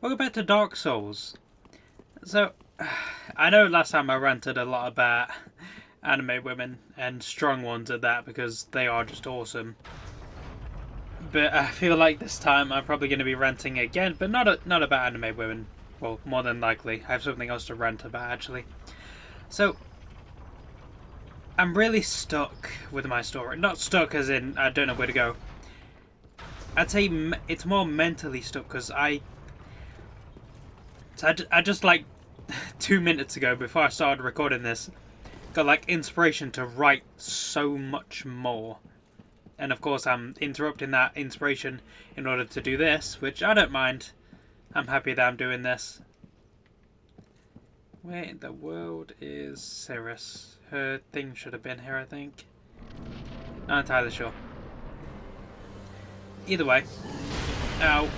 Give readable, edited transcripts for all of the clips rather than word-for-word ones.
Welcome back to Dark Souls. So, I know last time I ranted a lot about anime women, and strong ones at that, because they are just awesome. But I feel like this time I'm probably going to be ranting again, but not about anime women. Well, more than likely. I have something else to rant about, actually. So, I'm really stuck with my story. Not stuck as in I don't know where to go. I'd say it's more mentally stuck, because I just like 2 minutes ago, before I started recording this, got like inspiration to write so much more. And of course I'm interrupting that inspiration in order to do this, which I don't mind. I'm happy that I'm doing this. Where in the world is Cirrus? Her thing should have been here, I think. Not entirely sure. Either way. Ow.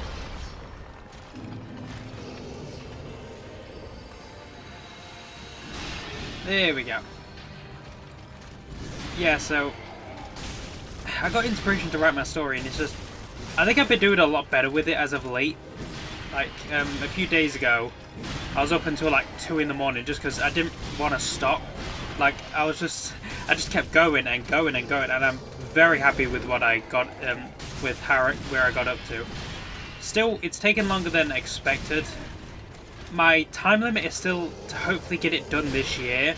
There we go. Yeah, so I got inspiration to write my story, and it's just, I think I've been doing a lot better with it as of late. Like, a few days ago, I was up until like 2 in the morning just because I didn't want to stop. Like, I just kept going and going and going, and I'm very happy with what I got, with where I got up to. Still, it's taken longer than expected. My time limit is still to hopefully get it done this year.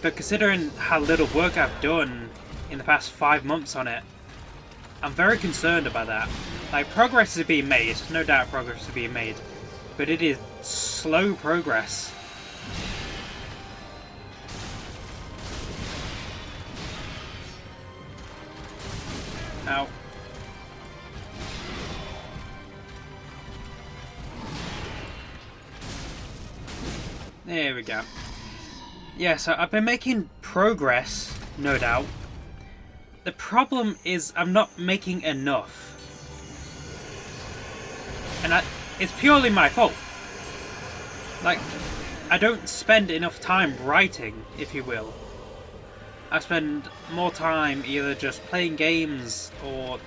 But considering how little work I've done in the past 5 months on it, I'm very concerned about that. Like, progress is being made, no doubt progress is being made, but it is slow progress. Ow. There we go. Yeah, so I've been making progress, no doubt. The problem is I'm not making enough. And it's purely my fault. Like, I don't spend enough time writing, if you will. I spend more time either just playing games, or,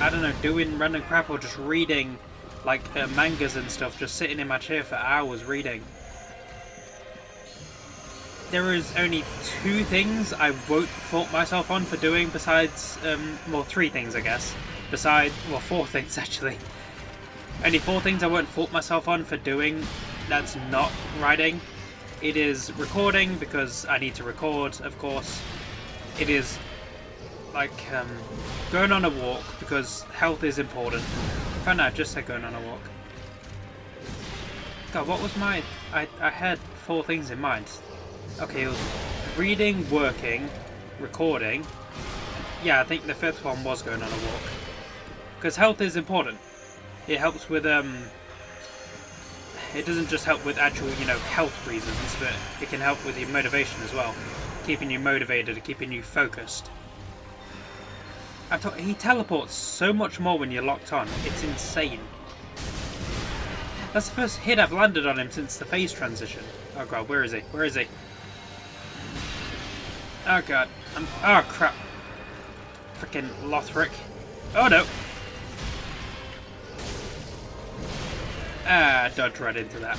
I don't know, doing random crap, or just reading, like, mangas and stuff, just sitting in my chair for hours reading. There is only 2 things I won't fault myself on for doing besides, well, 3 things, I guess. Besides, well, 4 things, actually. Only 4 things I won't fault myself on for doing that's not writing. It is recording, because I need to record, of course. It is, like, going on a walk, because health is important. In fact, no, I just said going on a walk. God, what was my... I had 4 things in mind. Okay, it was reading, working, recording. Yeah, I think the 5th one was going on a walk. Because health is important. It helps with, it doesn't just help with actual, you know, health reasons, but it can help with your motivation as well. Keeping you motivated and keeping you focused. He teleports so much more when you're locked on. It's insane. That's the first hit I've landed on him since the phase transition. Oh god, where is he? Where is he? Oh god. Oh crap. Freaking Lothric. Oh no. Ah, dodge right into that.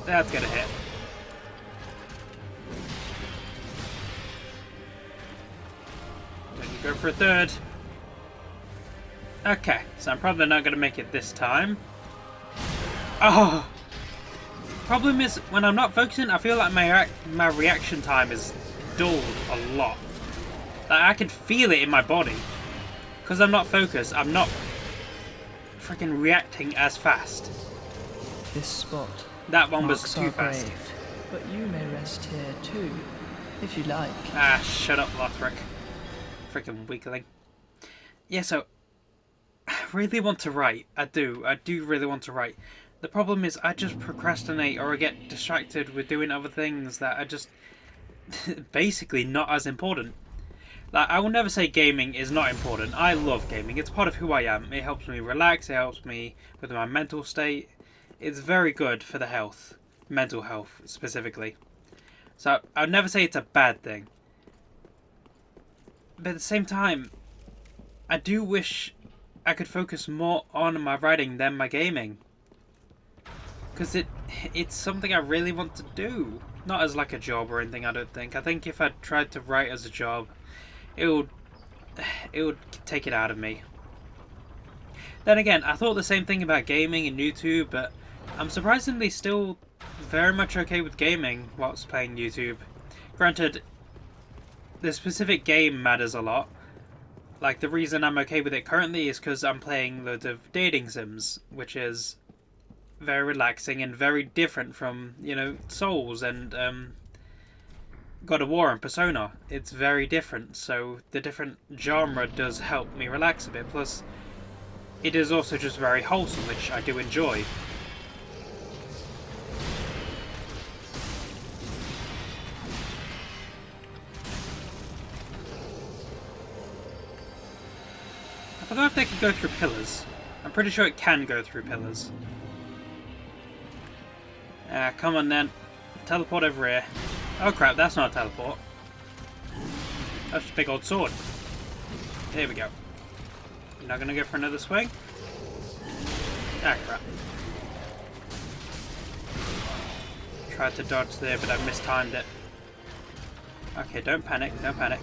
That's gonna hit. Then you go for a 3rd. Okay, so I'm probably not gonna make it this time. Oh! Problem is, when I'm not focusing, I feel like my reaction time is dulled a lot. Like, I can feel it in my body. Because I'm not focused, I'm not freaking reacting as fast. This spot. That one was too fast. Grave, but you may rest here too, if you like. Ah, shut up, Lothric. Freaking weakling. Yeah, so I really want to write. I do really want to write. The problem is I just procrastinate, or I get distracted with doing other things that are just basically not as important. Like, I will never say gaming is not important. I love gaming. It's part of who I am. It helps me relax. It helps me with my mental state. It's very good for the health. Mental health, specifically. So, I would never say it's a bad thing. But at the same time, I do wish I could focus more on my writing than my gaming. Because it's something I really want to do. Not as like a job or anything, I don't think. I think if I tried to write as a job, it would take it out of me. Then again, I thought the same thing about gaming and YouTube, but I'm surprisingly still very much okay with gaming whilst playing YouTube. Granted, the specific game matters a lot. Like, the reason I'm okay with it currently is because I'm playing loads of dating sims, which is very relaxing and very different from, you know, Souls and God of War and Persona. It's very different, so the different genre does help me relax a bit. Plus, it is also just very wholesome, which I do enjoy. I forgot if they could go through pillars. I'm pretty sure it can go through pillars. Come on then. Teleport over here. Oh crap, that's not a teleport. That's just a big old sword. There we go. You're not gonna go for another swing? Ah crap. Tried to dodge there, but I mistimed it. Okay, don't panic, don't panic.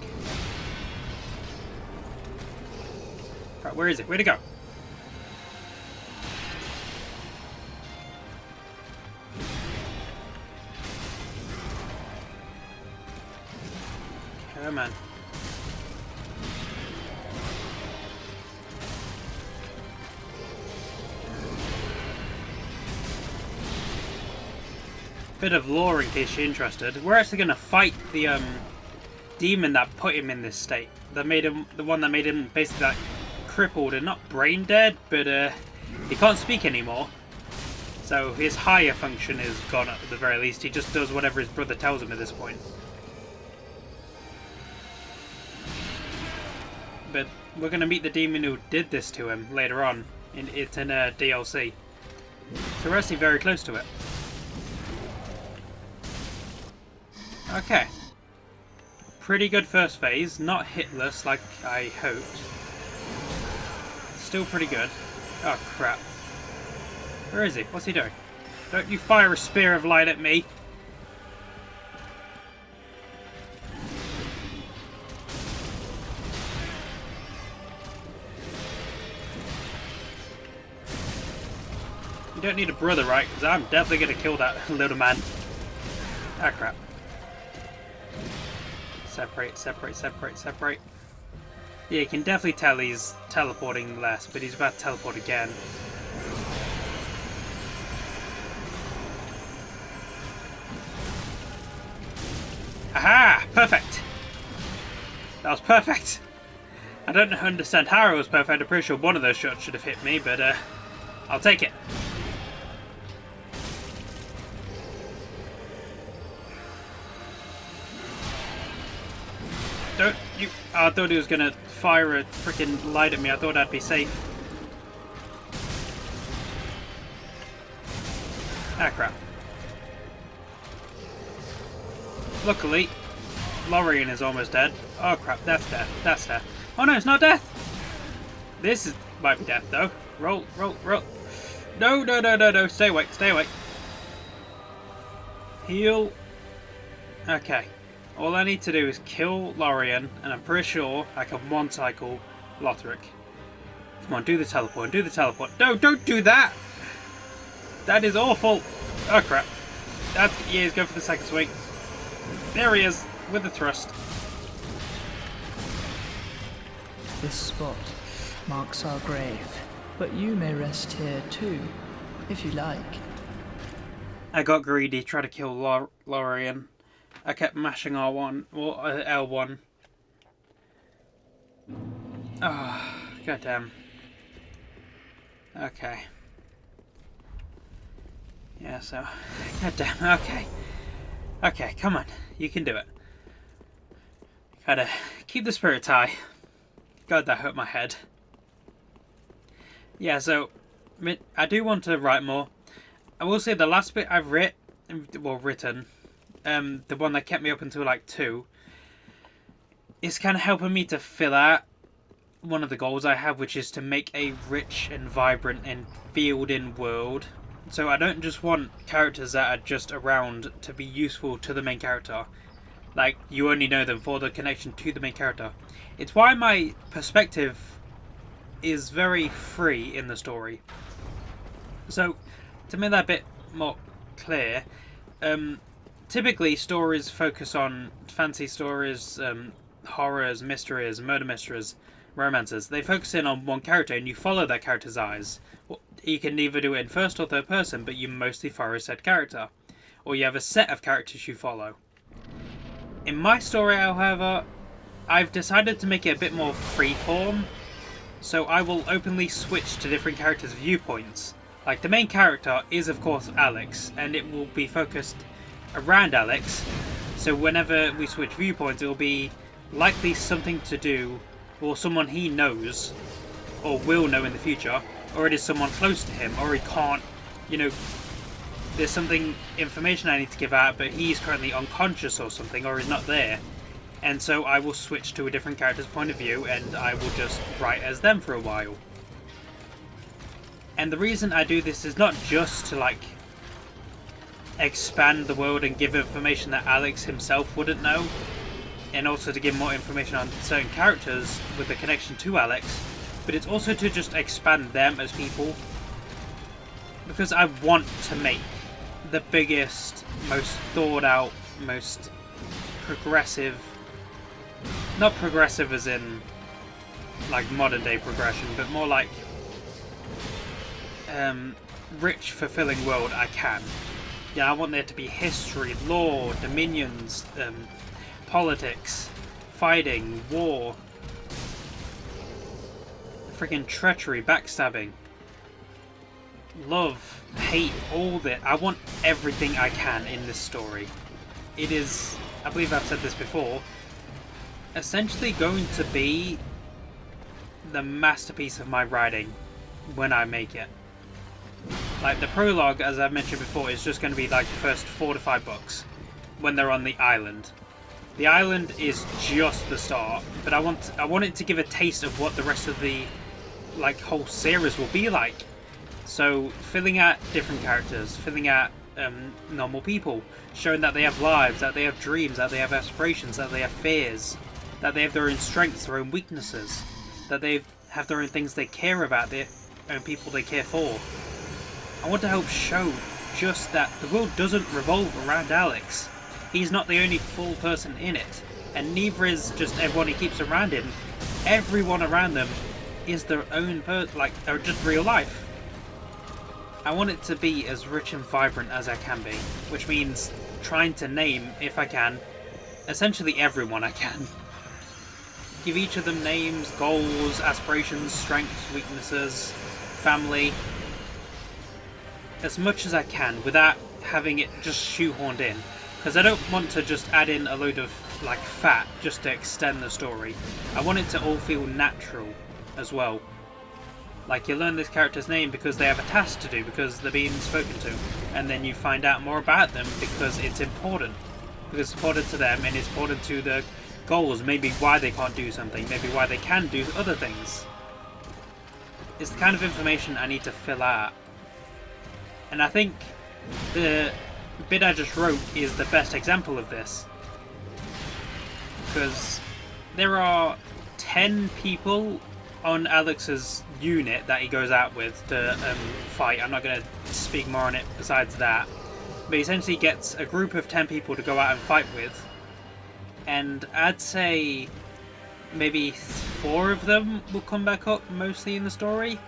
Right, where is it? Where'd it go? Come on. Bit of lore in case you're interested. We're actually going to fight the demon that put him in this state. That made him, the one that made him basically like crippled and not brain dead, but he can't speak anymore. So his higher function is gone at the very least. He just does whatever his brother tells him at this point. But we're going to meet the demon who did this to him later on. It's in a DLC. So we're actually very close to it. Okay. Pretty good first phase. Not hitless like I hoped. Still pretty good. Oh crap. Where is he? What's he doing? Don't you fire a spear of light at me. You don't need a brother, right? Because I'm definitely going to kill that little man. Ah, crap. Separate, separate, separate, separate. Yeah, you can definitely tell he's teleporting less, but he's about to teleport again. Aha! Perfect! That was perfect! I don't understand how it was perfect. I'm pretty sure one of those shots should have hit me, but I'll take it. Don't you... Oh, I thought he was going to fire a freaking light at me. I thought I'd be safe. Ah, crap. Luckily, Lorian is almost dead. Oh, crap. That's death. That's death. Oh, no, it's not death. This might be death, though. Roll, roll, roll. No, no, no, no, no. Stay awake. Stay awake. Heal. Okay. All I need to do is kill Lorian, and I'm pretty sure I can one-cycle Lothric. Come on, do the teleport, do the teleport. No, don't do that! That is awful! Oh, crap. Yeah, he's going for the second swing. There he is, with the thrust. This spot marks our grave, but you may rest here too, if you like. I got greedy, tried to kill Lorian. I kept mashing R1, or L1. Oh, goddamn. Okay. Yeah, so... Goddamn, okay. Okay, come on. You can do it. Gotta keep the spirits high. God, that hurt my head. Yeah, so... I do want to write more. I will say the last bit I've written... the one that kept me up until like 2 is kind of helping me to fill out one of the goals I have, which is to make a rich and vibrant and filled-in world. So I don't just want characters that are just around to be useful to the main character. Like, you only know them for the connection to the main character. It's why my perspective is very free in the story. So, to make that a bit more clear, typically stories focus on fantasy stories, horrors, mysteries, murder mysteries, romances. They focus in on one character and you follow that character's eyes. You can either do it in first or third person, but you mostly follow said character. Or you have a set of characters you follow. In my story, however, I've decided to make it a bit more freeform. So I will openly switch to different characters' viewpoints. Like, the main character is of course Alex, and it will be focused around Alex. So whenever we switch viewpoints, it will be likely something to do or someone he knows or will know in the future, or it is someone close to him, or he can't, there's something, information I need to give out, but he's currently unconscious or something, or he's not there. And so I will switch to a different character's point of view and I will just write as them for a while. And the reason I do this is not just to, like, expand the world and give information that Alex himself wouldn't know, and also to give more information on certain characters with a connection to Alex, but it's also to just expand them as people. Because I want to make the biggest, most thought out, most progressive, not progressive as in like modern day progression, but more like rich, fulfilling world I can. Yeah, I want there to be history, law, dominions, politics, fighting, war, freaking treachery, backstabbing, love, hate, all that. I want everything I can in this story. It is, I believe I've said this before, essentially going to be the masterpiece of my writing when I make it. Like, the prologue, as I've mentioned before, is just going to be like the first 4 to 5 books when they're on the island. The island is just the start, but I want it to give a taste of what the rest of the like whole series will be like. So filling out different characters, filling out normal people, showing that they have lives, that they have dreams, that they have aspirations, that they have fears, that they have their own strengths, their own weaknesses, that they have their own things they care about, their own people they care for. I want to help show just that the world doesn't revolve around Alex. He's not the only full person in it, and neither is just everyone he keeps around him. Everyone around them is their own like they're just real life. I want it to be as rich and vibrant as I can be, which means trying to name, if I can, essentially everyone I can. Give each of them names, goals, aspirations, strengths, weaknesses, family, as much as I can without having it just shoehorned in. Because I don't want to just add in a load of like fat just to extend the story. I want it to all feel natural as well. Like, you learn this character's name because they have a task to do, because they're being spoken to, and then you find out more about them because it's important. Because it's important to them and it's important to the goals, maybe why they can't do something, maybe why they can do other things. It's the kind of information I need to fill out. And I think the bit I just wrote is the best example of this. Because there are 10 people on Alex's unit that he goes out with to fight. I'm not going to speak more on it besides that. But he essentially gets a group of 10 people to go out and fight with. And I'd say maybe 4 of them will come back up mostly in the story.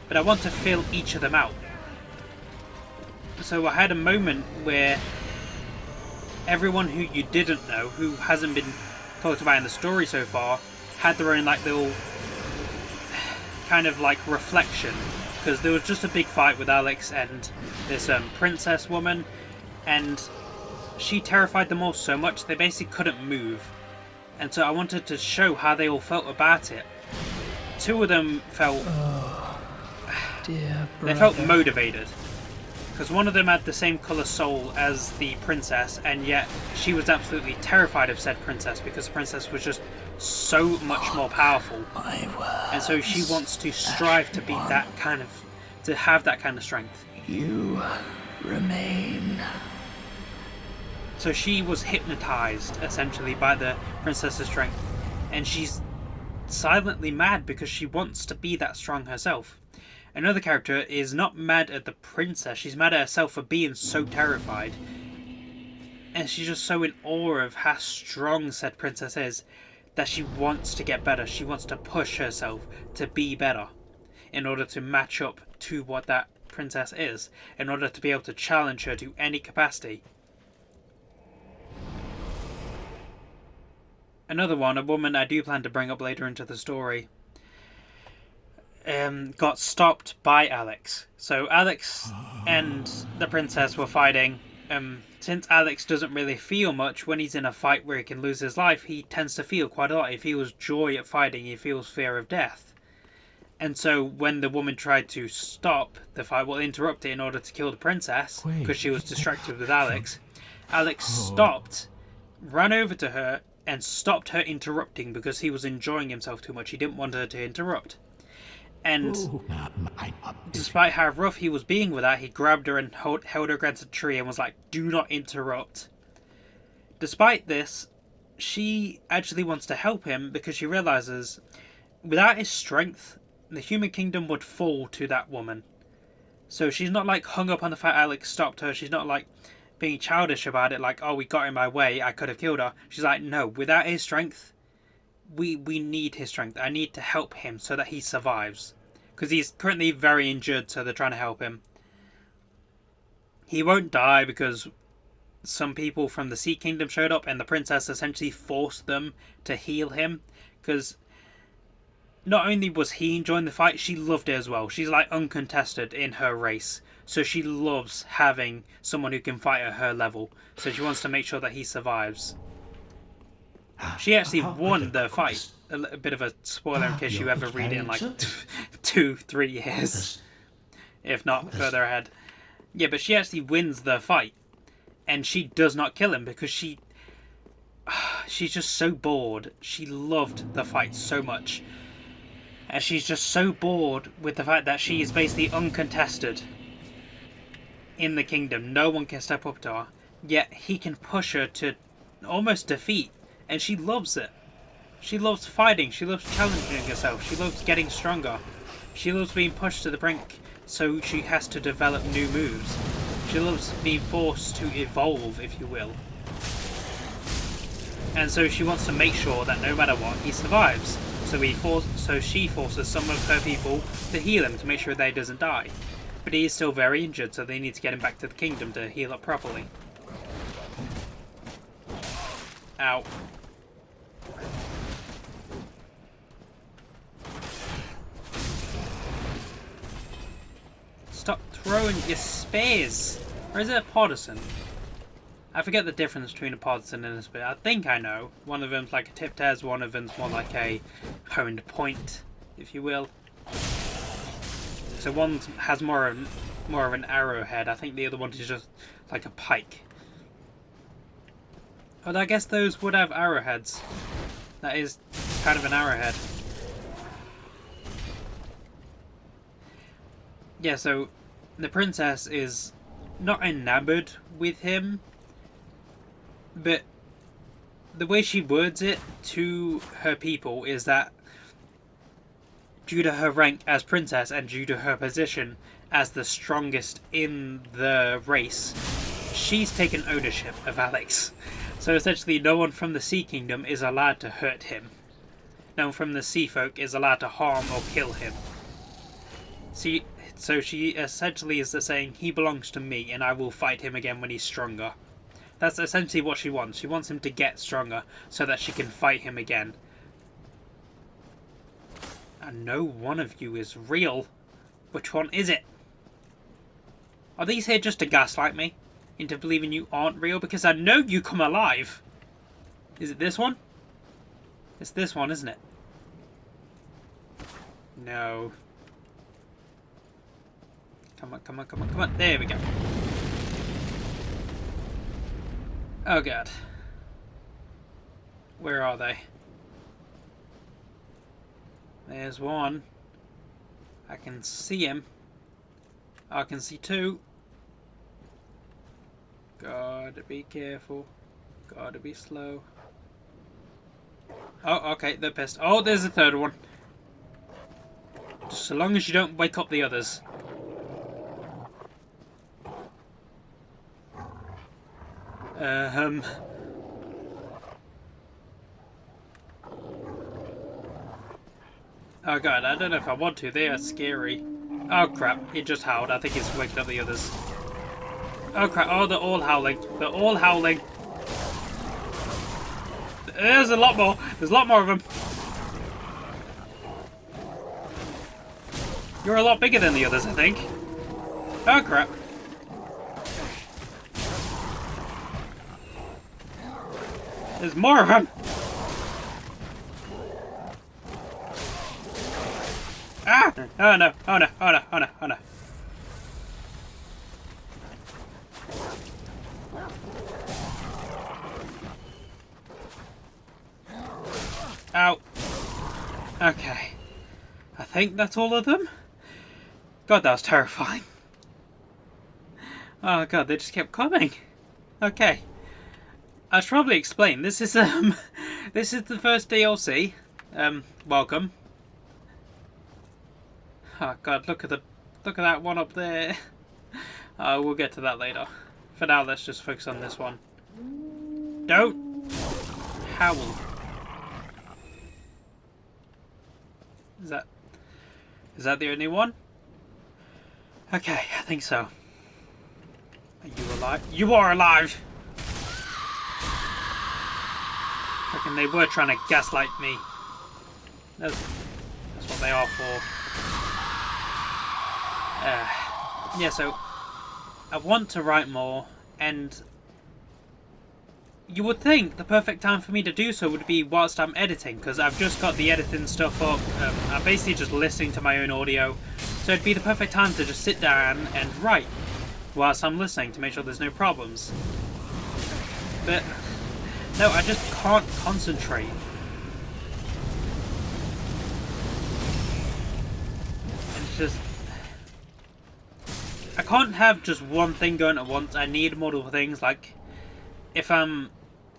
But I want to fill each of them out. So I had a moment where everyone who you didn't know, who hasn't been talked about in the story so far, had their own like little kind of like reflection. Because there was just a big fight with Alex and this princess woman, and she terrified them all so much they basically couldn't move. And so I wanted to show how they all felt about it. 2 of them felt... Oh, dear they felt motivated. because one of them had the same colour soul as the princess, and yet she was absolutely terrified of said princess because the princess was just so much more powerful. And so she wants to strive to be that kind of, to have that kind of strength. You remain. So she was hypnotized essentially by the princess's strength, and she's silently mad because she wants to be that strong herself. Another character is not mad at the princess, she's mad at herself for being so terrified. And she's just so in awe of how strong said princess is that she wants to get better. She wants to push herself to be better in order to match up to what that princess is, in order to be able to challenge her to any capacity. Another one, a woman I do plan to bring up later into the story, got stopped by Alex. So Alex and the princess were fighting. Since Alex doesn't really feel much when he's in a fight where he can lose his life, he tends to feel quite a lot. He feels joy at fighting, he feels fear of death. And so when the woman tried to stop the fight, well, interrupt it in order to kill the princess, because she was distracted with Alex, Alex stopped, ran over to her, and stopped her interrupting because he was enjoying himself too much. He didn't want her to interrupt. And despite how rough he was being with that, he grabbed her and held her against a tree and was like, "Do not interrupt." Despite this, she actually wants to help him because she realizes without his strength, the human kingdom would fall to that woman. So she's not like hung up on the fact Alex stopped her. She's not like being childish about it, like, oh, we got in my way, I could have killed her. She's like, no, without his strength, we need his strength. I need to help him so that he survives. Because he's currently very injured, so they're trying to help him. He won't die because some people from the Sea Kingdom showed up and the princess essentially forced them to heal him. Because not only was he enjoying the fight, she loved it as well. She's like uncontested in her race. So she loves having someone who can fight at her level. So she wants to make sure that he survives. She actually won the fight. A bit of a spoiler in case you ever read it in like 2-3 years. If not further ahead. Yeah, but she actually wins the fight. And she does not kill him because she's just so bored. She loved the fight so much. And she's just so bored with the fact that she is basically uncontested in the kingdom. No one can step up to her. Yet he can push her to almost defeat. And she loves it. She loves fighting. She loves challenging herself. She loves getting stronger. She loves being pushed to the brink, so she has to develop new moves. She loves being forced to evolve, if you will. And so she wants to make sure that no matter what, he survives. So she forces some of her people to heal him to make sure that he doesn't die. But he is still very injured, so they need to get him back to the kingdom to heal up properly. Ow. Stop throwing your spears! Or is it a partisan? I forget the difference between a partisan and a spear. I think I know. One of them's like a tip tez, one of them's more like a honed point, if you will. So one has more of an arrowhead. I think the other one is just like a pike. But I guess those would have arrowheads. That is kind of an arrowhead. Yeah, so the princess is not enamored with him, but the way she words it to her people is that due to her rank as princess and due to her position as the strongest in the race, she's taken ownership of Alex. So essentially no one from the Sea Kingdom is allowed to hurt him. No one from the Sea Folk is allowed to harm or kill him. So she essentially is saying, he belongs to me and I will fight him again when he's stronger. That's essentially what she wants. She wants him to get stronger so that she can fight him again. And no one of you is real. Which one is it? Are these here just to gaslight me into believing you aren't real? Because I know you come alive. Is it this one? It's this one, isn't it? No. Come on, come on, come on, come on. There we go. Oh god. Where are they? There's one. I can see him. I can see two. Gotta be careful. Gotta be slow. Oh, okay, they're pissed. Oh, there's a third one. Just so long as you don't wake up the others. Oh god, I don't know if I want to. They are scary. Oh crap, he just howled. I think he's waking up the others. Oh crap, oh, they're all howling. They're all howling. There's a lot more. There's a lot more of them. You're a lot bigger than the others, I think. Oh crap. There's more of them. Ah! Oh no, oh no, oh no, oh no, oh no. Ow. Okay. I think that's all of them. God, that was terrifying. Oh god, they just kept coming. Okay. I should probably explain. This is this is the first DLC. Welcome. Oh god, look at that one up there. We'll get to that later. For now, let's just focus on this one. Don't howl. Is that the only one? Okay, I think so. Are you alive? You are alive! I reckon they were trying to gaslight me. That's what they are for. Yeah, so I want to write more, and you would think the perfect time for me to do so would be whilst I'm editing, because I've just got the editing stuff up. I'm basically just listening to my own audio, so it'd be the perfect time to just sit down and write whilst I'm listening to make sure there's no problems. But no, I just can't concentrate. It's just, I can't have just one thing going at once. I need multiple things. Like, if I'm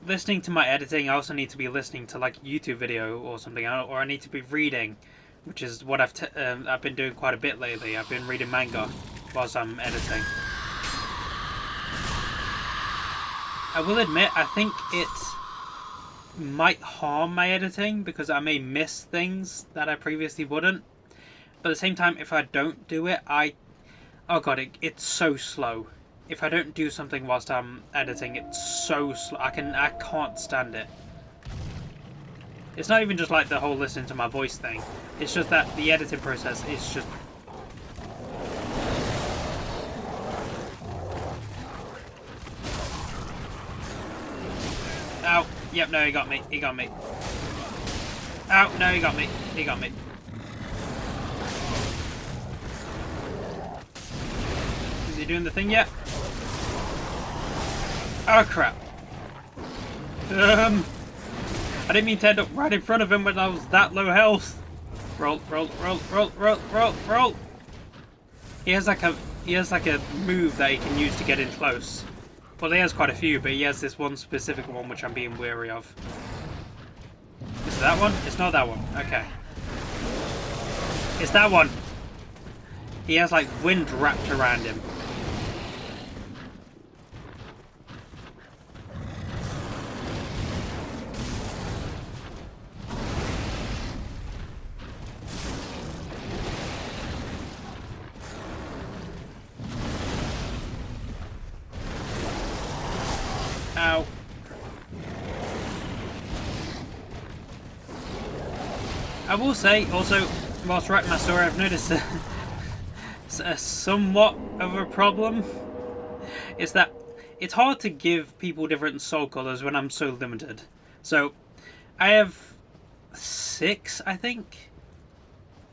listening to my editing, I also need to be listening to like a YouTube video or something, or I need to be reading, which is what I've been doing quite a bit lately. I've been reading manga whilst I'm editing. I will admit, I think it might harm my editing because I may miss things that I previously wouldn't. But at the same time, if I don't do it, oh god, it's so slow. If I don't do something whilst I'm editing, it's so slow. I can't stand it. It's not even just like the whole listening to my voice thing. It's just that the editing process is just... Ow. Yep, no, he got me. He got me. Ow, no, he got me. He got me. Is he doing the thing yet? Oh crap. I didn't mean to end up right in front of him when I was that low health. Roll, roll, roll, roll, roll, roll, roll. He has like a move that he can use to get in close. Well, he has quite a few, but he has this one specific one which I'm being wary of. Is it that one? It's not that one. Okay. It's that one. He has like wind wrapped around him. Ow. I will say, also, whilst writing my story, I've noticed a somewhat of a problem. Is that it's hard to give people different soul colours when I'm so limited. So, I have 6, I think.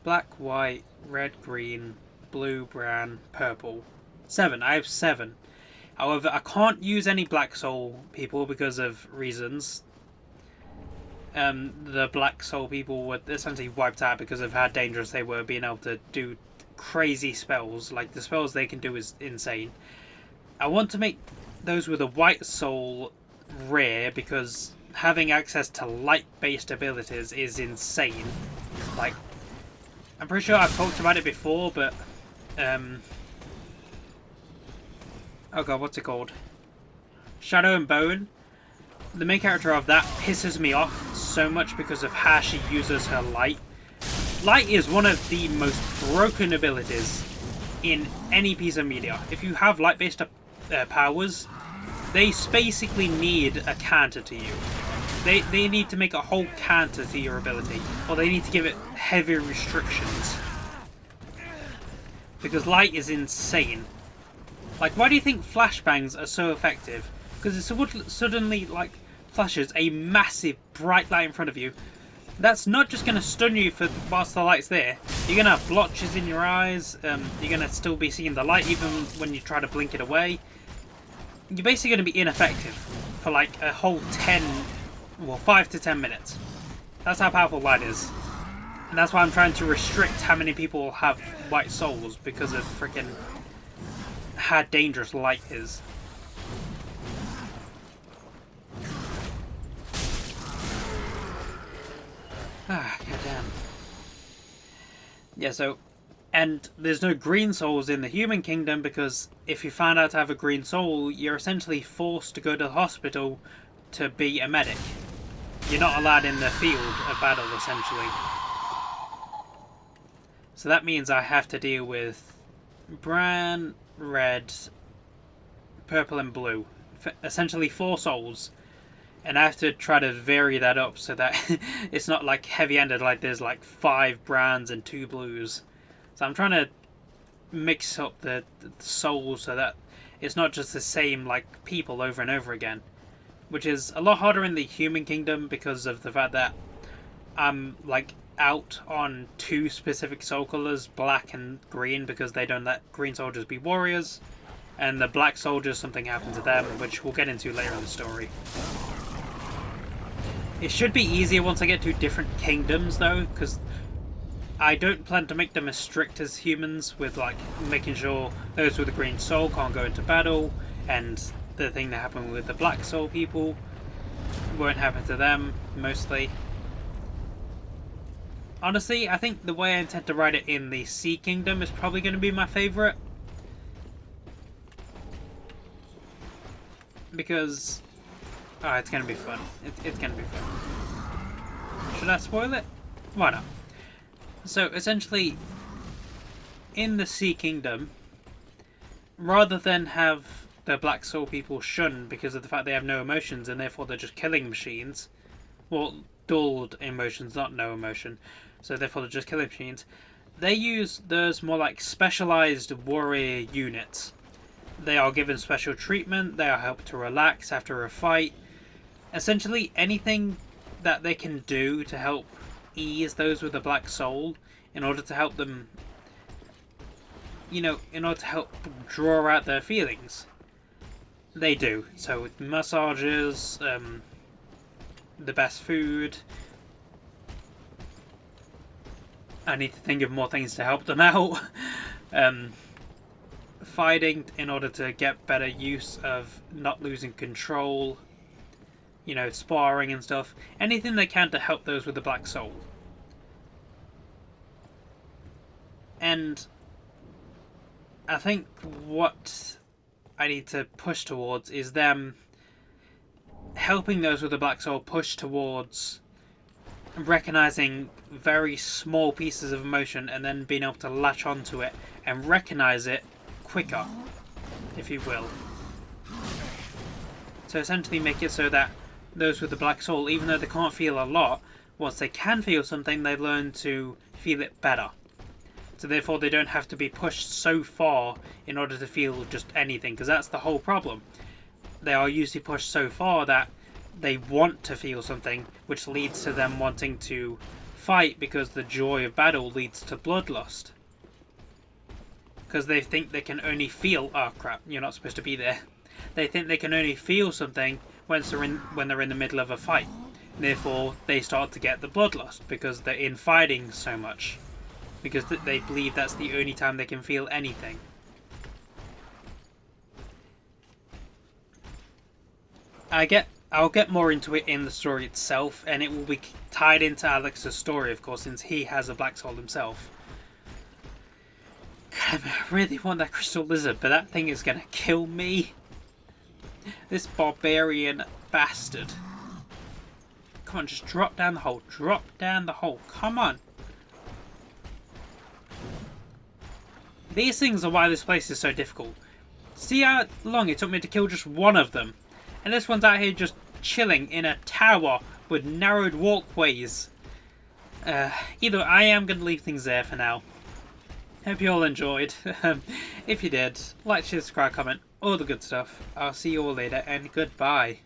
Black, white, red, green, blue, brown, purple. 7. I have 7. However, I can't use any Black Soul people because of reasons. The Black Soul people were essentially wiped out because of how dangerous they were, being able to do crazy spells. Like, the spells they can do is insane. I want to make those with a White Soul rare because having access to light-based abilities is insane. Like, I'm pretty sure I've talked about it before, but oh god, what's it called? Shadow and Bone. The main character of that pisses me off so much because of how she uses her light. Light is one of the most broken abilities in any piece of media. If you have light-based powers, they basically need a counter to you. They need to make a whole counter to your ability, or they need to give it heavy restrictions. Because light is insane. Like, why do you think flashbangs are so effective? Because it suddenly, like, flashes a massive bright light in front of you. That's not just going to stun you for whilst the light's there. You're going to have blotches in your eyes. You're going to still be seeing the light even when you try to blink it away. You're basically going to be ineffective for like a whole 5 to 10 minutes. That's how powerful light is. And that's why I'm trying to restrict how many people have white souls, because of freaking how dangerous light is. Ah, goddamn. Yeah, so, and there's no green souls in the human kingdom, because if you find out to have a green soul, you're essentially forced to go to the hospital to be a medic. You're not allowed in the field of battle, essentially. So that means I have to deal with brown, red, purple and blue. Essentially 4 souls. And I have to try to vary that up so that it's not like heavy-handed, like there's like 5 browns and 2 blues. So I'm trying to mix up the souls so that it's not just the same like people over and over again. Which is a lot harder in the human kingdom because of the fact that I'm like out on 2 specific soul colours, black and green, because they don't let green soldiers be warriors. And the black soldiers, something happened to them, which we'll get into later in the story. It should be easier once I get to different kingdoms, though, because I don't plan to make them as strict as humans, with like making sure those with a green soul can't go into battle, and the thing that happened with the black soul people won't happen to them, mostly. Honestly, I think the way I intend to write it in the Sea Kingdom is probably going to be my favourite. Because oh, it's going to be fun. It's going to be fun. Should I spoil it? Why not? So, essentially, in the Sea Kingdom, rather than have the Black Soul people shunned because of the fact they have no emotions and therefore they're just killing machines, well, dulled emotions, not no emotion, so therefore they're just killing machines, they use those more like specialized warrior units. They are given special treatment, they are helped to relax after a fight. Essentially, anything that they can do to help ease those with a black soul, in order to help them, you know, in order to help draw out their feelings, they do. So, with massages, the best food. I need to think of more things to help them out. Fighting in order to get better use of not losing control. You know, sparring and stuff. Anything they can to help those with the black soul. And I think what I need to push towards is them helping those with the black soul push towards recognizing very small pieces of emotion and then being able to latch onto it and recognize it quicker, if you will. So essentially make it so that those with the black soul, even though they can't feel a lot, once they can feel something, they learn to feel it better. So therefore they don't have to be pushed so far in order to feel just anything, because that's the whole problem. They are usually pushed so far that they want to feel something, which leads to them wanting to fight, because the joy of battle leads to bloodlust. because they think they can only feel. Oh crap! You're not supposed to be there. They think they can only feel something when they're in the middle of a fight. Therefore, they start to get the bloodlust because they're in fighting so much. Because they believe that's the only time they can feel anything. I'll get more into it in the story itself, and it will be tied into Alex's story, of course, since he has a black soul himself. I really want that crystal lizard, but that thing is gonna kill me. This barbarian bastard. Come on, just drop down the hole. Drop down the hole. Come on. These things are why this place is so difficult. See how long it took me to kill just one of them? And this one's out here just chilling in a tower with narrowed walkways. Either way, I am going to leave things there for now. Hope you all enjoyed. If you did, like, share, subscribe, comment, all the good stuff. I'll see you all later, and goodbye.